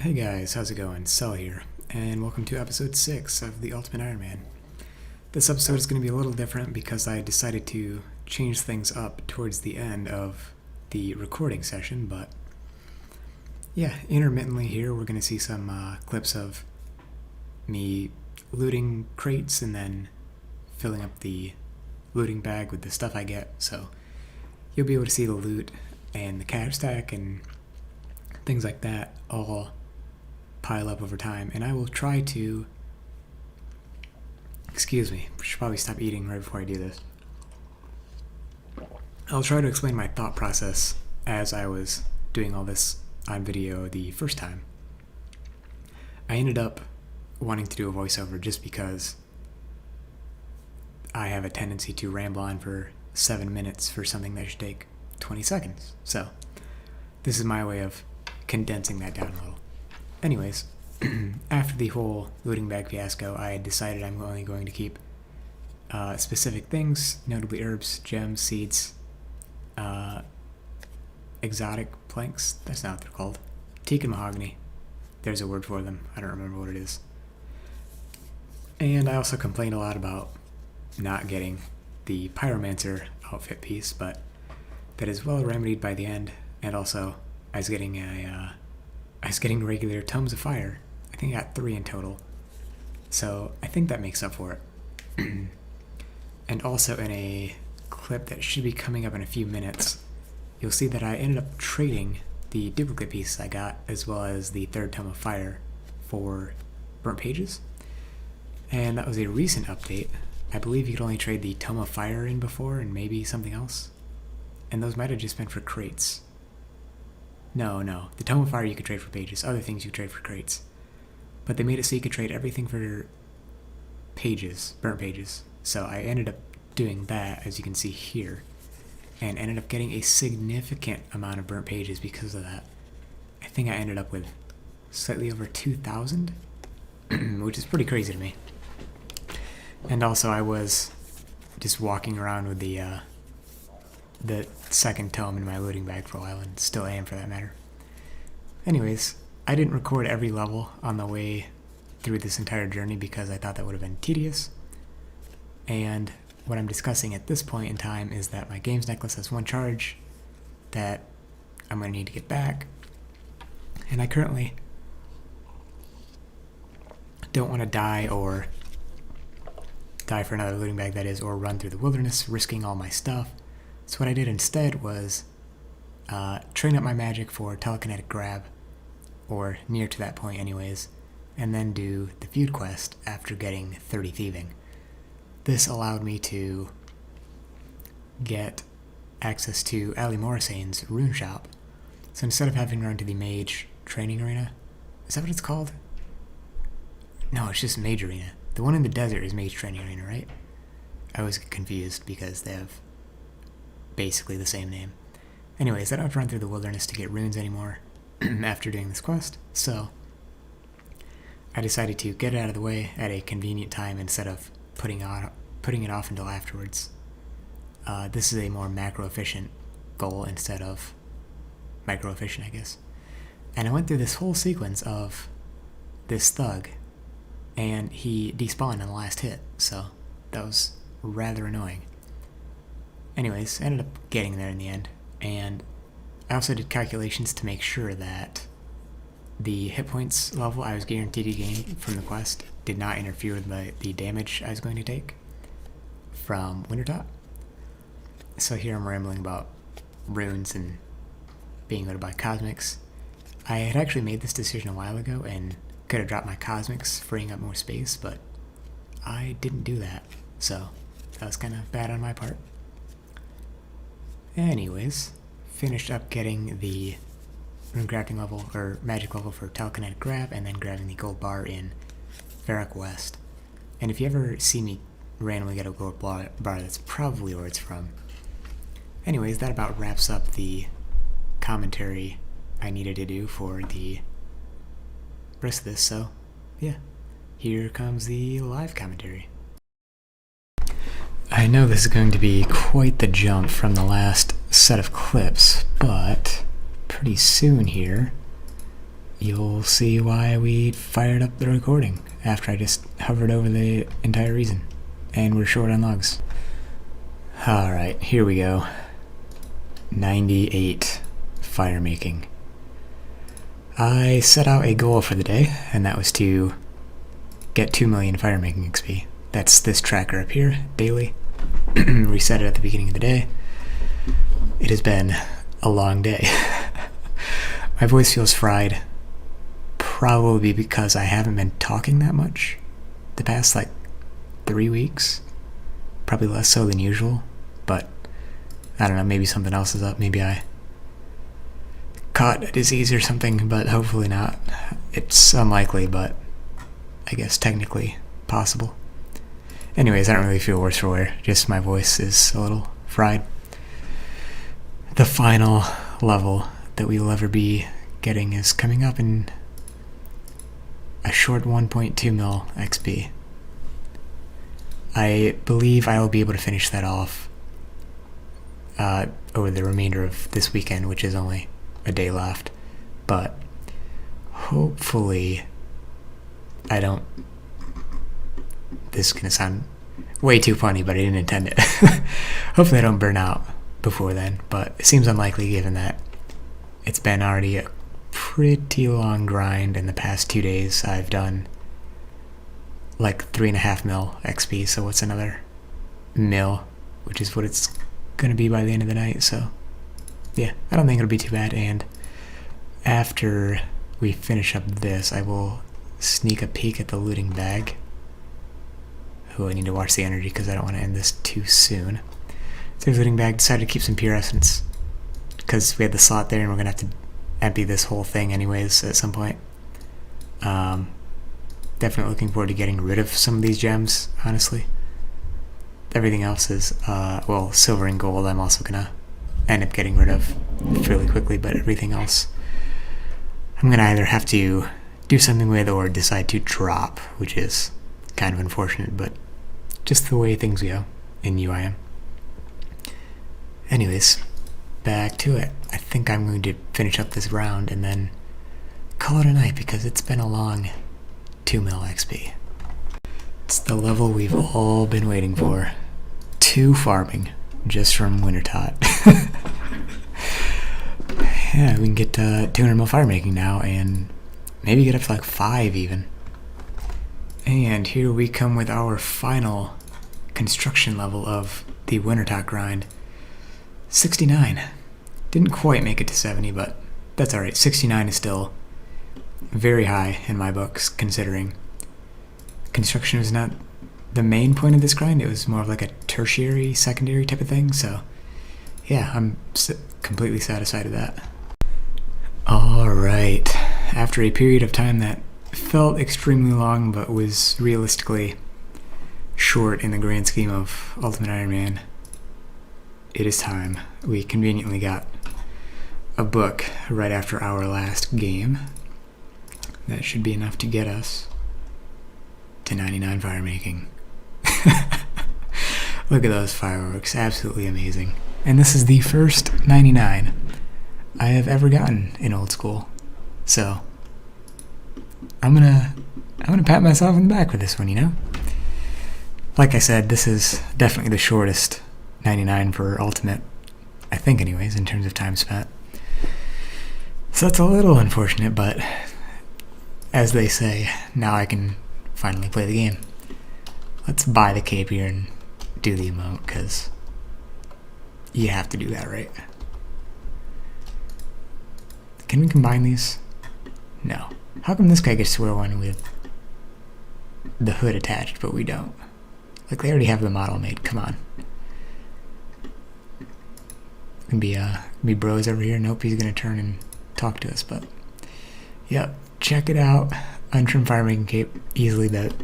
Hey guys, how's it going? Cell here, and welcome to episode 6 of the Ultimate Ironman. This episode is going to be a little different because I decided to change things up towards the end of the recording session, but yeah, intermittently here we're going to see some clips of me looting crates and then filling up the looting bag with the stuff I get, so you'll be able to see the loot and the cash stack and things like that all pile up over time, and I will try to excuse me, I should probably stop eating right before I do this. I'll try to explain my thought process as I was doing all this on video the first time. I ended up wanting to do a voiceover just because I have a tendency to ramble on for 7 minutes for something that should take 20 seconds. So this is my way of condensing that down a little. Anyways, after the whole looting bag fiasco, I decided I'm only going to keep specific things, notably herbs, gems, seeds, exotic planks, that's not what they're called, teak and mahogany. There's a word for them, I don't remember what it is. And I also complained a lot about not getting the pyromancer outfit piece, but that is well remedied by the end, and also I was getting regular tomes of fire. I think I got 3 in total. So I think that makes up for it. And also in a clip that should be coming up in a few minutes, you'll see that I ended up trading the duplicate pieces I got as well as the 3rd tome of fire for burnt pages. And that was a recent update. I believe you could only trade the tome of fire in before and maybe something else. And those might have just been for crates. No. The Tome of Fire you could trade for pages. Other things you could trade for crates. But they made it so you could trade everything for pages, burnt pages. So I ended up doing that, as you can see here, and ended up getting a significant amount of burnt pages because of that. I think I ended up with slightly over 2,000, which is pretty crazy to me. And also I was just walking around with the 2nd tome in my looting bag for a while, and still am for that matter. Anyways, I didn't record every level on the way through this entire journey because I thought that would have been tedious. And what I'm discussing at this point in time is that my games necklace has 1 charge that I'm going to need to get back. And I currently don't want to die for another looting bag, that is, or run through the wilderness risking all my stuff. So what I did instead was train up my magic for telekinetic grab, or near to that point anyways, and then do the feud quest after getting 30 thieving. This allowed me to get access to Ali Morissane's rune shop. So instead of having to run to the mage training arena, is that what it's called? No, it's just mage arena. The one in the desert is mage training arena, right? I was confused because they have basically the same name. Anyways, I don't have to run through the wilderness to get runes anymore after doing this quest, so I decided to get it out of the way at a convenient time instead of putting it off until afterwards. This is a more macro-efficient goal instead of micro-efficient, I guess. And I went through this whole sequence of this thug, and he despawned on the last hit, so that was rather annoying. Anyways, I ended up getting there in the end, and I also did calculations to make sure that the hit points level I was guaranteed to gain from the quest did not interfere with the damage I was going to take from Wintertop. So here I'm rambling about runes and being able to buy cosmics. I had actually made this decision a while ago and could have dropped my cosmics, freeing up more space, but I didn't do that, so that was kind of bad on my part. Anyways, finished up getting the rune crafting level, or magic level, for telekinetic grab, and then grabbing the gold bar in Varrock West. And if you ever see me randomly get a gold bar, that's probably where it's from. Anyways, that about wraps up the commentary I needed to do for the rest of this, so yeah, here comes the live commentary. I know this is going to be quite the jump from the last set of clips, but pretty soon here you'll see why we fired up the recording after I just hovered over the entire reason. And we're short on logs. Alright, here we go. 98 fire making. I set out a goal for the day, and that was to get 2 million fire making XP. That's this tracker up here, daily. Reset it at the beginning of the day. It has been a long day. My voice feels fried, probably because I haven't been talking that much the past 3 weeks. Probably less so than usual, but I don't know, maybe something else is up. Maybe I caught a disease or something, but hopefully not. It's unlikely, but I guess technically possible. Anyways, I don't really feel worse for wear, just my voice is a little fried. The final level that we will ever be getting is coming up in a short 1.2 mil XP. I believe I will be able to finish that off over the remainder of this weekend, which is only a day left, but hopefully I don't. This is gonna sound way too funny, but I didn't intend it. Hopefully I don't burn out before then, but it seems unlikely given that it's been already a pretty long grind. In the past 2 days I've done 3.5 mil XP, so what's another mil, which is what it's gonna be by the end of the night. So yeah, I don't think it'll be too bad, and after we finish up this I will sneak a peek at the looting bag. I need to watch the energy because I don't want to end this too soon. So the looting bag, decided to keep some pure essence because we had the slot there and we're gonna have to empty this whole thing anyways at some point. Definitely looking forward to getting rid of some of these gems, honestly. Everything else is silver and gold I'm also gonna end up getting rid of fairly quickly, but everything else I'm gonna either have to do something with or decide to drop, which is kind of unfortunate, but just the way things go in UIM. Anyways, back to it. I think I'm going to finish up this round and then call it a night because it's been a long 2 mil XP. It's the level we've all been waiting for. 2 farming just from Wintertot. Yeah, we can get 200 mil fire making now and maybe get up to 5 even. And here we come with our final construction level of the Wintertot grind. 69. Didn't quite make it to 70, but that's alright. 69 is still very high in my books, considering construction was not the main point of this grind. It was more of a tertiary, secondary type of thing, so yeah, I'm completely satisfied with that. Alright, after a period of time that felt extremely long but was realistically short in the grand scheme of Ultimate Ironman, it is time. We conveniently got a book right after our last game. That should be enough to get us to 99 fire making. Look at those fireworks, absolutely amazing. And this is the first 99 I have ever gotten in old school, so I'm gonna pat myself on the back for this one, you know? Like I said, this is definitely the shortest 99 for Ultimate, I think anyways, in terms of time spent. So that's a little unfortunate, but as they say, now I can finally play the game. Let's buy the cape here and do the emote, because you have to do that, right? Can we combine these? No. How come this guy gets to wear one with the hood attached, but we don't? They already have the model made. Come on. Can be bros over here. Nope, he's gonna turn and talk to us. But yep, check it out. Untrimmed fire making cape, easily the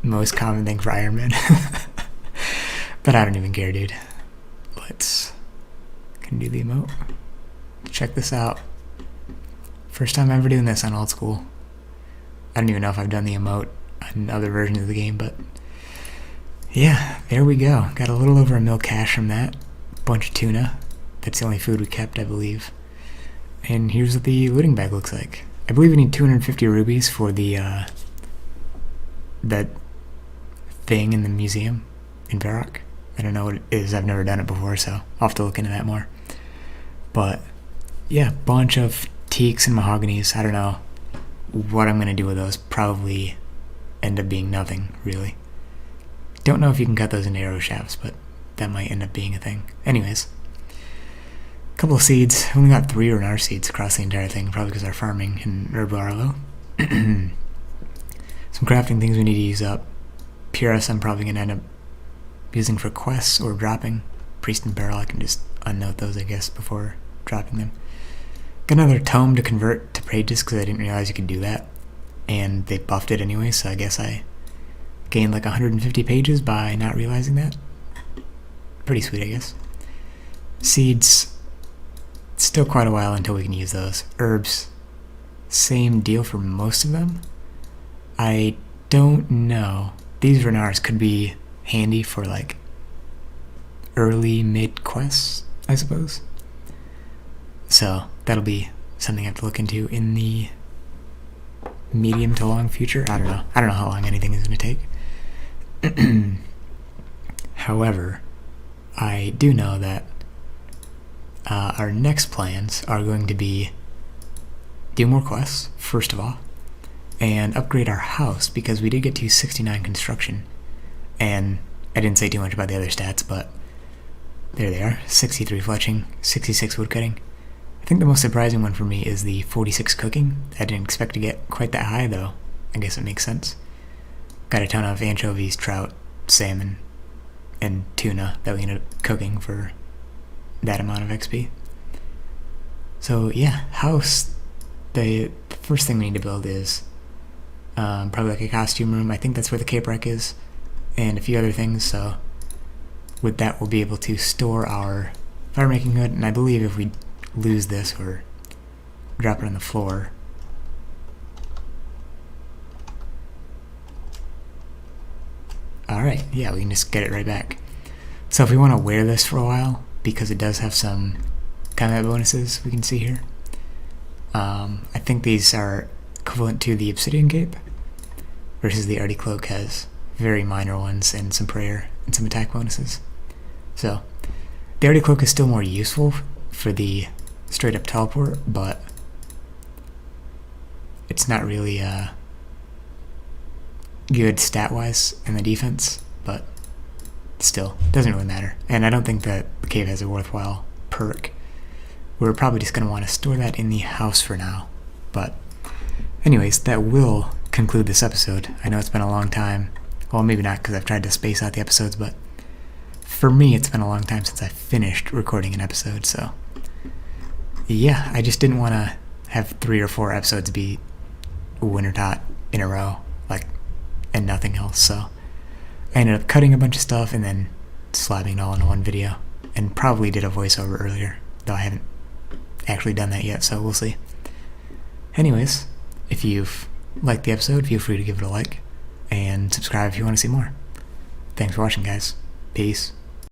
most common thing for Ironman. But I don't even care, dude. Can do the emote. Check this out. First time ever doing this on old school. I don't even know if I've done the emote on other versions of the game, but yeah, there we go. Got a little over a mil cash from that. Bunch of tuna. That's the only food we kept, I believe. And here's what the looting bag looks like. I believe we need 250 rubies for the that thing in the museum in Varrock. I don't know what it is. I've never done it before, so I'll have to look into that more. But yeah, bunch of teaks and mahoganies. I don't know what I'm gonna do with those. Probably end up being nothing, really. Don't know if you can cut those into arrow shafts, but that might end up being a thing. Anyways, a couple of seeds. I only got 3 Renar seeds across the entire thing, probably because our farming in Herbal are low. Some crafting things we need to use up. Purus I'm probably gonna end up using for quests or dropping. Priest and Barrel I can just unnote those, I guess, before dropping them. Got another tome to convert to pages because I didn't realize you could do that, and they buffed it anyway, so I guess I gained like 150 pages by not realizing that. Pretty sweet, I guess. Seeds, still quite a while until we can use those. Herbs, same deal for most of them. I don't know. These Renars could be handy for like early mid quests, I suppose. So that'll be something I have to look into in the medium to long future. I don't know how long anything is going to take. However, I do know that our next plans are going to be do more quests, first of all, and upgrade our house, because we did get to 69 construction, and I didn't say too much about the other stats, but there they are. 63 fletching, 66 woodcutting. I think the most surprising one for me is the 46 cooking. I didn't expect to get quite that high, though. I guess it makes sense. Got a ton of anchovies, trout, salmon, and tuna that we ended up cooking for that amount of XP. So yeah, house, the first thing we need to build is probably like a costume room. I think that's where the cape rack is, and a few other things. So with that we'll be able to store our fire making hood, and I believe if we lose this or drop it on the floor, alright, yeah, we can just get it right back. So if we want to wear this for a while, because it does have some combat bonuses we can see here, I think these are equivalent to the obsidian cape, versus the arty cloak has very minor ones and some prayer and some attack bonuses. So the arty cloak is still more useful for the straight up teleport, but it's not really good stat wise in the defense, but still doesn't really matter. And I don't think that the cave has a worthwhile perk. We're probably just going to want to store that in the house for now. But anyways, that will conclude this episode. I know it's been a long time. Well, maybe not, because I've tried to space out the episodes, but for me it's been a long time since I finished recording an episode. So yeah, I just didn't want to have 3 or 4 episodes be Wintertot in a row, like, and nothing else. So I ended up cutting a bunch of stuff and then slapping it all into one video, and probably did a voiceover earlier, though I haven't actually done that yet, so we'll see. Anyways, if you've liked the episode, feel free to give it a like, and subscribe if you want to see more. Thanks for watching, guys. Peace.